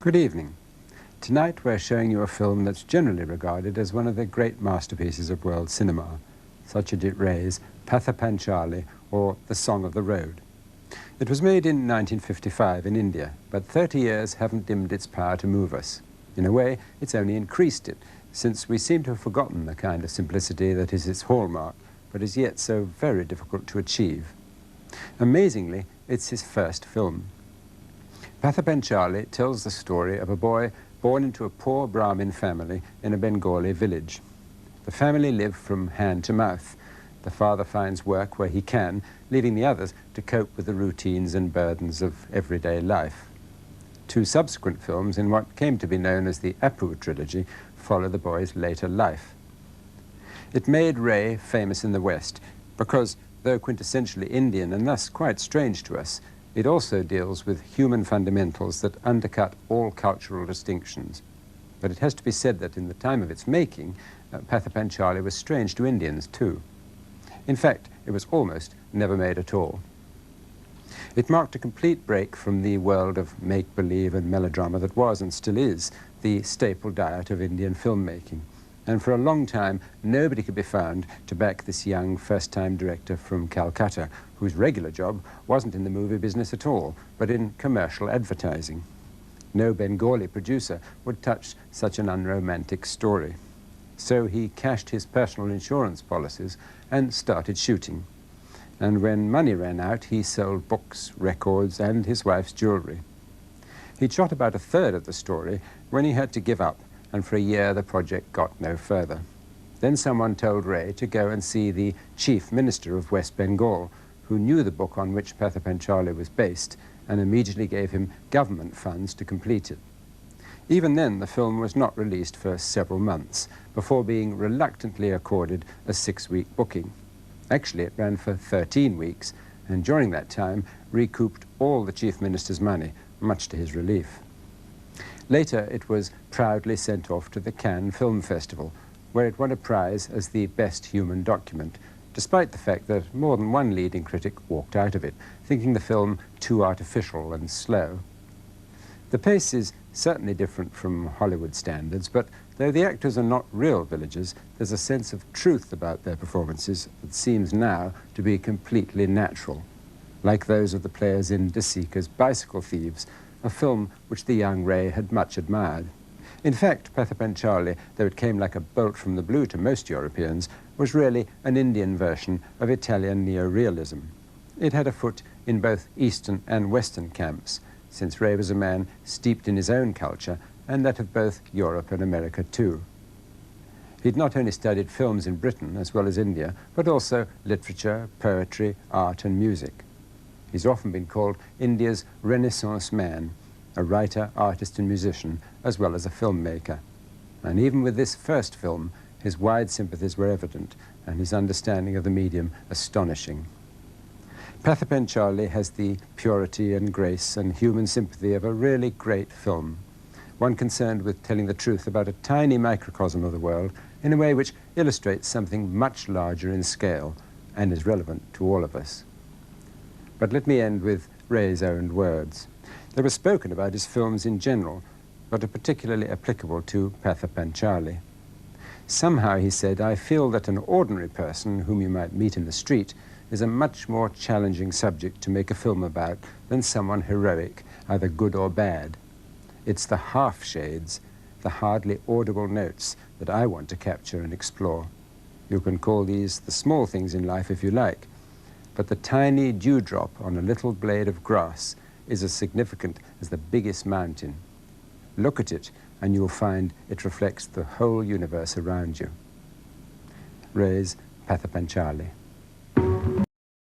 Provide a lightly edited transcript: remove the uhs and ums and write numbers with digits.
Good evening. Tonight we're showing you a film that's generally regarded as one of the great masterpieces of world cinema, Satyajit Ray's Panchali, or The Song of the Road. It was made in 1955 in India, but 30 years haven't dimmed its power to move us. In a way, it's only increased it, since we seem to have forgotten the kind of simplicity that is its hallmark, but is yet so very difficult to achieve. Amazingly, it's his first film. Panchali tells the story of a boy born into a poor Brahmin family in a Bengali village. The family live from hand to mouth. The father finds work where he can, leaving the others to cope with the routines and burdens of everyday life. Two subsequent films in what came to be known as the Apu trilogy follow the boy's later life. It made Ray famous in the West because, though quintessentially Indian and thus quite strange to us, it also deals with human fundamentals that undercut all cultural distinctions. But it has to be said that in the time of its making, Panchali was strange to Indians too. In fact, it was almost never made at all. It marked a complete break from the world of make-believe and melodrama that was and still is the staple diet of Indian filmmaking. And for a long time, nobody could be found to back this young first-time director from Calcutta, whose regular job wasn't in the movie business at all, but in commercial advertising. No Bengali producer would touch such an unromantic story. So he cashed his personal insurance policies and started shooting. And when money ran out, he sold books, records, and his wife's jewelry. He'd shot about a third of the story when he had to give up, and for a year the project got no further. Then someone told Ray to go and see the chief minister of West Bengal, who knew the book on which Panchali was based, and immediately gave him government funds to complete it. Even then, the film was not released for several months, before being reluctantly accorded a 6-week booking. Actually, it ran for 13 weeks, and during that time recouped all the chief minister's money, much to his relief. Later, it was proudly sent off to the Cannes Film Festival, where it won a prize as the best human document, despite the fact that more than one leading critic walked out of it, thinking the film too artificial and slow. The pace is certainly different from Hollywood standards, but though the actors are not real villagers, there's a sense of truth about their performances that seems now to be completely natural, like those of the players in De Sica's Bicycle Thieves, a film which the young Ray had much admired. In fact, Panchali, though it came like a bolt from the blue to most Europeans, was really an Indian version of Italian neorealism. It had a foot in both Eastern and Western camps, since Ray was a man steeped in his own culture and that of both Europe and America too. He'd not only studied films in Britain as well as India, but also literature, poetry, art and music. He's often been called India's Renaissance man, a writer, artist and musician, as well as a filmmaker. And even with this first film, his wide sympathies were evident and his understanding of the medium astonishing. Panchali has the purity and grace and human sympathy of a really great film, one concerned with telling the truth about a tiny microcosm of the world in a way which illustrates something much larger in scale and is relevant to all of us. But let me end with Ray's own words. They were spoken about his films in general, but are particularly applicable to Panchali. Somehow, he said, I feel that an ordinary person whom you might meet in the street is a much more challenging subject to make a film about than someone heroic, either good or bad. It's the half-shades, the hardly audible notes that I want to capture and explore. You can call these the small things in life if you like, but the tiny dewdrop on a little blade of grass is as significant as the biggest mountain. Look at it, and you'll find it reflects the whole universe around you. Ray's Panchali.